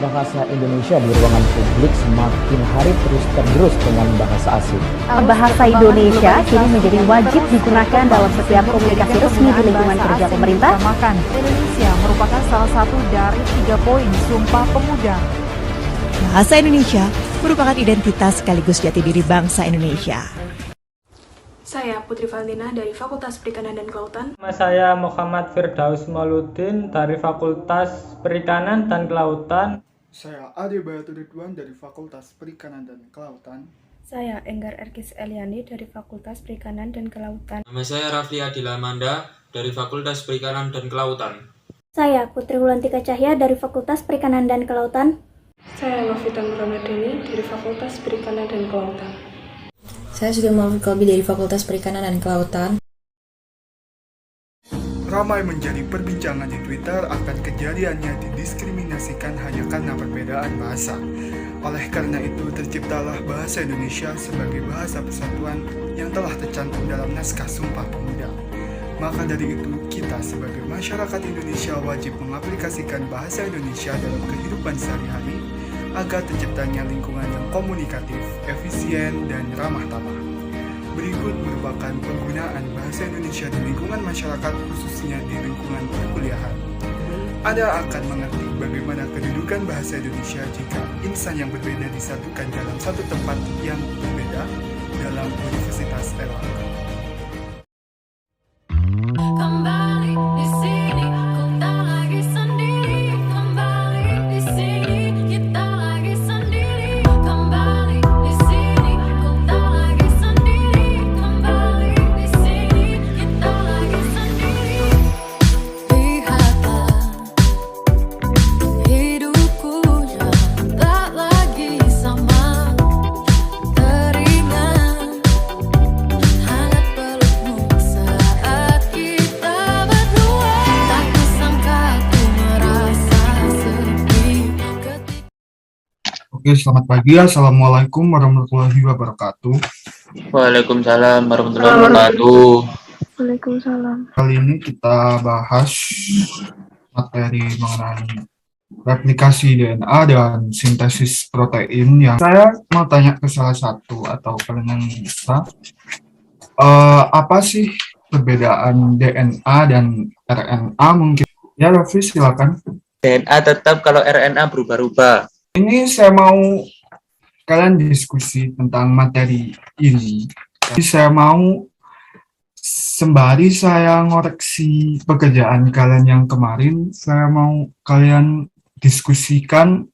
bahasa Indonesia di ruangan publik semakin hari terus tergerus dengan bahasa asing. Bahasa Indonesia kini menjadi wajib digunakan dalam setiap komunikasi resmi di lingkungan kerja pemerintah. Indonesia merupakan salah satu dari 3 poin Sumpah Pemuda. Bahasa Indonesia merupakan identitas sekaligus jati diri bangsa Indonesia. Saya Putri Valentina dari Fakultas Perikanan dan Kelautan. Nama saya Muhammad Firdaus Mauludin dari Fakultas Perikanan dan Kelautan. Saya Ade Bayatu Ridwan dari Fakultas Perikanan dan Kelautan. Saya Enggar Erkis Eliani dari Fakultas Perikanan dan Kelautan. Nama saya Rafli Adilamanda dari Fakultas Perikanan dan Kelautan. Saya Putri Wulantika Cahya dari Fakultas Perikanan dan Kelautan. Saya Novita Nuramadeni dari Fakultas Perikanan dan Kelautan. Saya Sugeng Muhammad Kolbi dari Fakultas Perikanan dan Kelautan. Ramai menjadi perbincangan di Twitter akan kejadiannya didiskriminasikan hanya karena perbedaan bahasa. Oleh karena itu, terciptalah bahasa Indonesia sebagai bahasa persatuan yang telah tercantum dalam naskah Sumpah Pemuda. Maka dari itu, kita sebagai masyarakat Indonesia wajib mengaplikasikan bahasa Indonesia dalam kehidupan sehari-hari agar terciptanya lingkungan yang komunikatif, efisien, dan ramah tamah. Berikut merupakan penggunaan bahasa Indonesia di lingkungan masyarakat, khususnya di lingkungan perkuliahan. Anda akan mengerti bagaimana kedudukan bahasa Indonesia jika insan yang berbeda disatukan dalam satu tempat yang berbeda dalam Universitas Erlangga. Oke, selamat pagi. Assalamualaikum warahmatullahi wabarakatuh. Waalaikumsalam warahmatullahi wabarakatuh. Waalaikumsalam. Kali ini kita bahas materi mengenai replikasi DNA dan sintesis protein. Yang saya mau tanya ke salah satu atau kalian bisa, apa sih perbedaan DNA dan RNA mungkin? Ya, Raffi, silakan. DNA tetap, kalau RNA berubah-ubah. Ini saya mau kalian diskusi tentang materi ini. Jadi saya mau sembari saya ngoreksi pekerjaan kalian yang kemarin, saya mau kalian diskusikan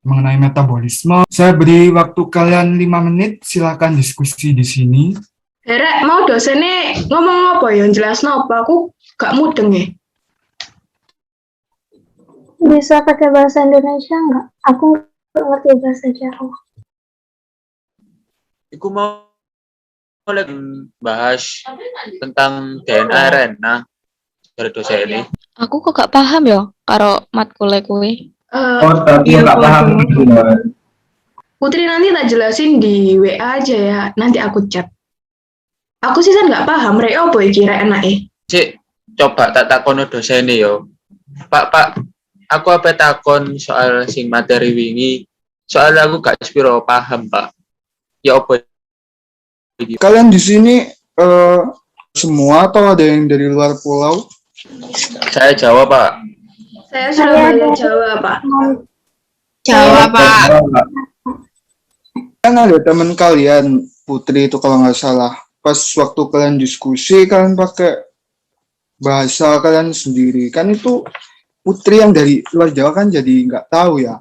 mengenai metabolisme. Saya beri waktu kalian 5 menit, silakan diskusi di sini. Derek, mau dosennya ngomong apa ya? Jelas apa? Aku gak mudeng ya. Bisa pakai bahasa Indonesia nggak? Aku nggak ngerti bahasa Jawa. Aku mau bahas tentang DNA RNA dari dosen ini. Aku kok gak paham ya karo matkule kuwi. Tapi nggak paham. Putri nanti tak jelasin di WA aja ya. Nanti aku chat. Aku sih kan nggak paham. Rek apa iki rek enake? Cik, coba tak takono dosen ini yo. Pak, aku apa takon soal sing materi wingi. Soalnya aku gak sepiro paham, Pak. Ya apa? Kalian di sini semua atau ada yang dari luar pulau? Saya Jawa, Pak. Saya Surabaya Jawa, Pak. Jawa, Pak. Kan ada teman kalian, Putri itu kalau nggak salah. Pas waktu kalian diskusi, kalian pakai bahasa kalian sendiri. Kan itu Putri yang dari luar Jawa kan jadi nggak tahu ya.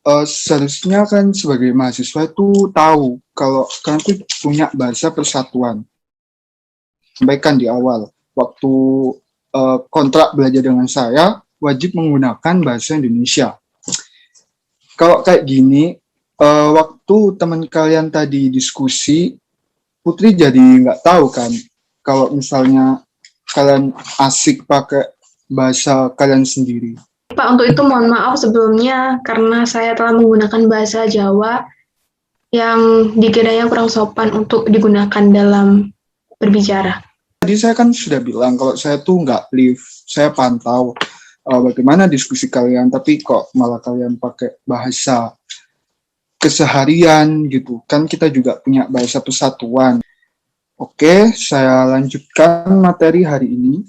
Seharusnya kan sebagai mahasiswa itu tahu kalau kalian tuh punya bahasa persatuan. Sampaikan di awal, waktu kontrak belajar dengan saya, wajib menggunakan bahasa Indonesia. Kalau kayak gini, waktu teman kalian tadi diskusi, Putri jadi nggak tahu kan, kalau misalnya kalian asik pakai bahasa kalian sendiri. Pak, untuk itu mohon maaf sebelumnya karena saya telah menggunakan bahasa Jawa yang dikiranya kurang sopan untuk digunakan dalam berbicara. Tadi saya kan sudah bilang kalau saya tuh nggak live, saya pantau. bagaimana diskusi kalian, tapi kok malah kalian pakai bahasa keseharian gitu. Kan kita juga punya bahasa persatuan. Oke, saya lanjutkan materi hari ini.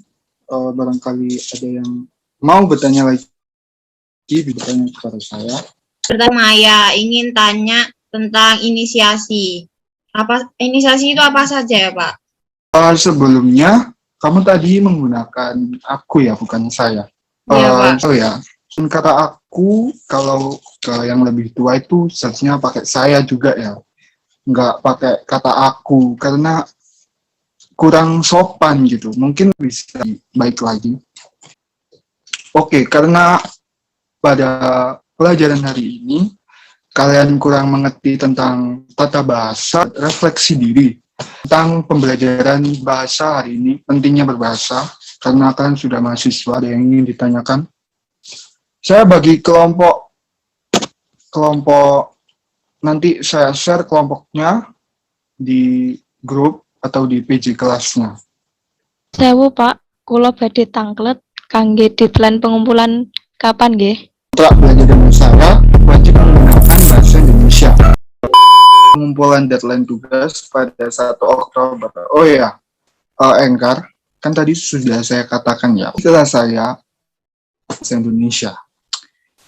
Barangkali ada yang mau bertanya lagi, bertanya kepada saya. Pertama ya, ingin tanya tentang inisiasi. Inisiasi itu apa saja ya, Pak? Sebelumnya, kamu tadi menggunakan aku ya, bukan saya. Iya, Pak. So ya, kata aku, kalau ke yang lebih tua itu seharusnya pakai saya juga ya. Nggak pakai kata aku, karena kurang sopan gitu. Mungkin bisa baik lagi. Oke, karena pada pelajaran hari ini, kalian kurang mengerti tentang tata bahasa, refleksi diri. Tentang pembelajaran bahasa hari ini, pentingnya berbahasa, karena kan sudah mahasiswa, ada yang ingin ditanyakan. Saya bagi kelompok, nanti saya share kelompoknya di grup atau di PJ kelasnya. Sewu Pak, kula badhe tangklet kangge deadline pengumpulan kapan nggih? Setelah belajar dengan saya, wajib menggunakan bahasa Indonesia. Pengumpulan deadline tugas pada 1 Oktober. Oh ya, Engkar, kan tadi sudah saya katakan ya, istilah saya bahasa Indonesia.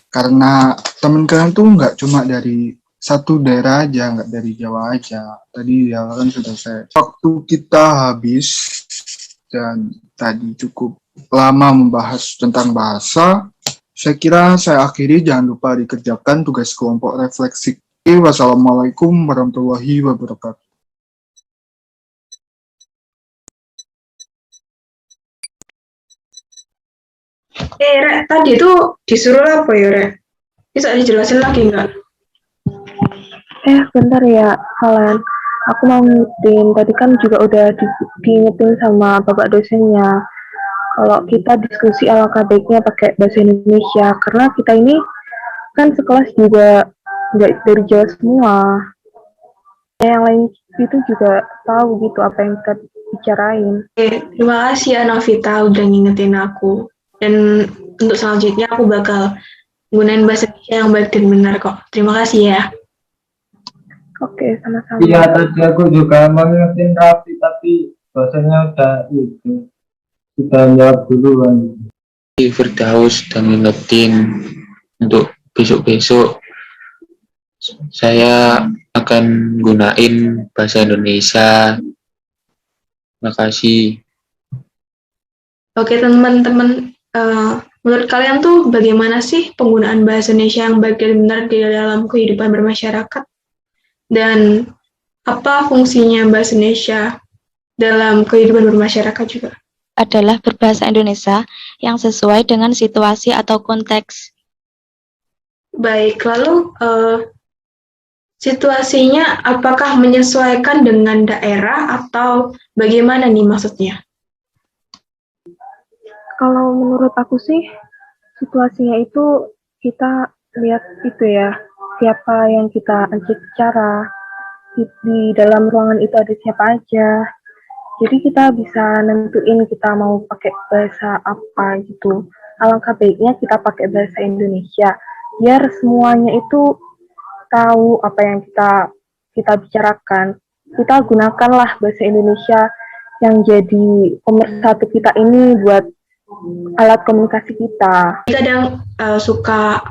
Karena teman kalian tuh nggak cuma dari satu daerah aja, nggak dari Jawa aja. Tadi ya kan sudah saya. Waktu kita habis dan tadi cukup lama membahas tentang bahasa. Saya kira saya akhiri, jangan lupa dikerjakan tugas kelompok refleksi. Wassalamualaikum warahmatullahi wabarakatuh. Rek, tadi itu disuruh apa ya, Rek? Bisa dijelasin lagi nggak? Bentar ya, kalian. Aku mau ngingetin, tadi kan juga udah diingetin sama bapak dosennya. Kalau kita diskusi alangkah baiknya pakai bahasa Indonesia, karena kita ini kan sekelas juga nggak dari Jawa semua. Yang lain itu juga tahu gitu apa yang kita bicarain. Terima kasih ya Novita udah ngingetin aku. Dan untuk selanjutnya aku bakal gunain bahasa Indonesia yang baik dan benar kok. Terima kasih ya. Oke, sama-sama. Iya, tadi aku juga mau ngingetin Raffi, tapi bahasanya udah jawab duluan. Firdaus sudah ngingetin untuk besok-besok saya akan gunain bahasa Indonesia. Makasih. Oke teman-teman, menurut kalian tuh bagaimana sih penggunaan bahasa Indonesia yang baik dan benar di dalam kehidupan bermasyarakat? Dan apa fungsinya bahasa Indonesia dalam kehidupan bermasyarakat juga? Adalah berbahasa Indonesia yang sesuai dengan situasi atau konteks. Baik, lalu situasinya apakah menyesuaikan dengan daerah atau bagaimana nih maksudnya? Kalau menurut aku sih, situasinya itu kita lihat itu ya, siapa yang kita ajak bicara, di dalam ruangan itu ada siapa aja. Jadi kita bisa nentuin kita mau pakai bahasa apa gitu. Alangkah baiknya kita pakai bahasa Indonesia, biar semuanya itu tahu apa yang kita bicarakan. Kita gunakanlah bahasa Indonesia yang jadi pemersatu kita ini buat alat komunikasi kita. Kadang suka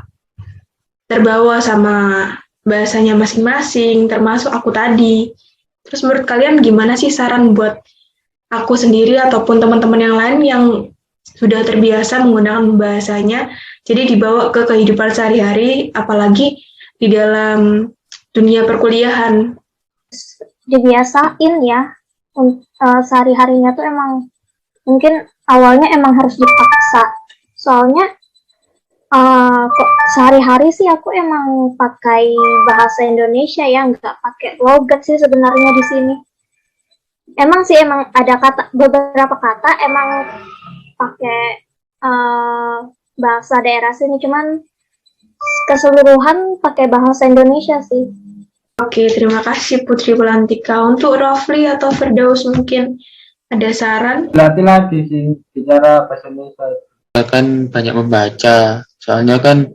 terbawa sama bahasanya masing-masing, termasuk aku tadi. Terus menurut kalian gimana sih saran buat aku sendiri ataupun teman-teman yang lain yang sudah terbiasa menggunakan bahasanya, jadi dibawa ke kehidupan sehari-hari, apalagi di dalam dunia perkuliahan? Dibiasain ya, sehari-harinya tuh emang mungkin awalnya emang harus dipaksa, soalnya kok sehari-hari sih aku emang pakai bahasa Indonesia ya, nggak pakai logat sih sebenarnya di sini. Emang sih emang ada beberapa kata emang pakai bahasa daerah sini, cuman keseluruhan pakai bahasa Indonesia sih. Oke, terima kasih Putri Belantika. Untuk Rafli atau Firdaus mungkin ada saran? Latih lagi sih bicara bahasa Indonesia. kan banyak membaca. Soalnya kan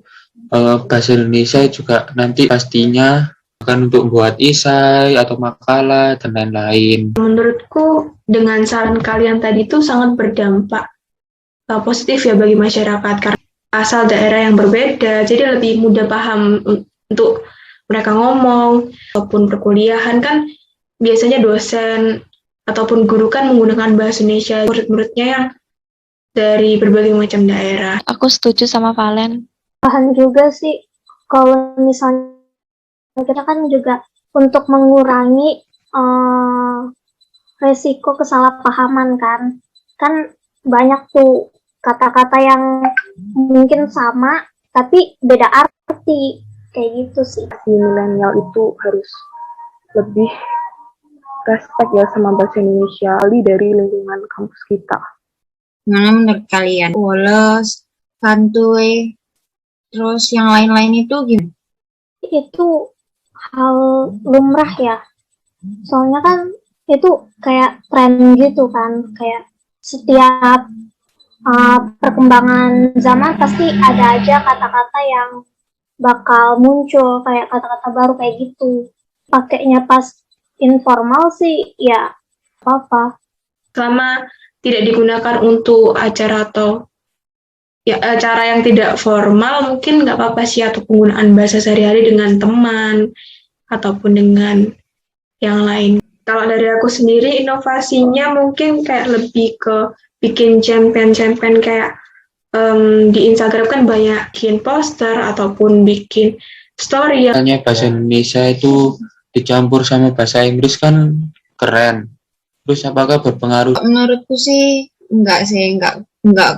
bahasa Indonesia juga nanti pastinya akan untuk buat esai atau makalah dan lain-lain. Menurutku dengan saran kalian tadi itu sangat berdampak positif ya bagi masyarakat karena asal daerah yang berbeda, jadi lebih mudah paham untuk mereka ngomong. Ataupun perkuliahan kan biasanya dosen ataupun guru kan menggunakan bahasa Indonesia, murid-muridnya yang dari berbagai macam daerah. Aku setuju sama Valen. Paham juga sih, kalau misalnya kita kan juga untuk mengurangi resiko kesalahpahaman kan banyak tuh kata-kata yang mungkin sama tapi beda arti kayak gitu sih. Si milenial itu harus lebih respect ya sama bahasa Indonesia dari lingkungan kampus kita. Gimana menurut kalian? Woles, santuy, terus yang lain-lain itu gimana? Itu hal lumrah ya. Soalnya kan itu kayak tren gitu kan, kayak setiap perkembangan zaman pasti ada aja kata-kata yang bakal muncul, kayak kata-kata baru kayak gitu. Pakainya pas informal sih ya apa-apa. Selama tidak digunakan untuk acara atau ya acara yang tidak formal mungkin nggak apa-apa sih, atau penggunaan bahasa sehari-hari dengan teman ataupun dengan yang lain. Kalau dari aku sendiri inovasinya mungkin kayak lebih ke bikin campaign kayak di Instagram kan banyak bikin poster ataupun bikin story. Misalnya bahasa Indonesia itu dicampur sama bahasa Inggris kan keren. Terus apakah berpengaruh? Menurutku sih enggak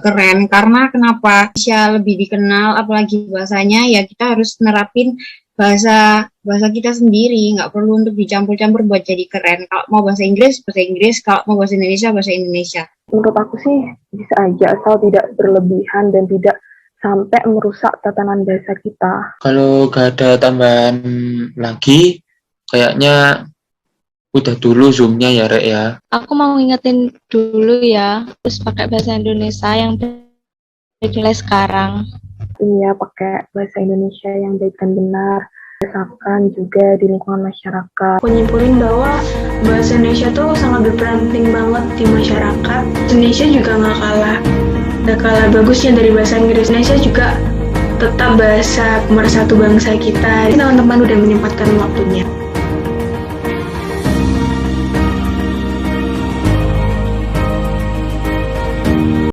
keren, karena kenapa Indonesia lebih dikenal apalagi bahasanya, ya kita harus nerapin bahasa kita sendiri, nggak perlu untuk dicampur-campur buat jadi keren. Kalau mau bahasa Inggris, kalau mau bahasa Indonesia, bahasa Indonesia. Menurut aku sih bisa aja asal tidak berlebihan dan tidak sampai merusak tatanan bahasa kita. Kalau gak ada tambahan lagi, kayaknya udah dulu Zoom-nya ya Rek ya. Aku mau ngingetin dulu ya, terus pakai bahasa Indonesia yang bernilai sekarang. Iya, pakai bahasa Indonesia yang baik dan benar. Biasakan juga di lingkungan masyarakat. Menyimpulin bahwa bahasa Indonesia tuh sangat berperan penting banget di masyarakat. Indonesia juga nggak kalah bagusnya dari bahasa Inggris. Indonesia juga tetap bahasa pemersatu bangsa kita. Teman-teman udah menyempatkan waktunya.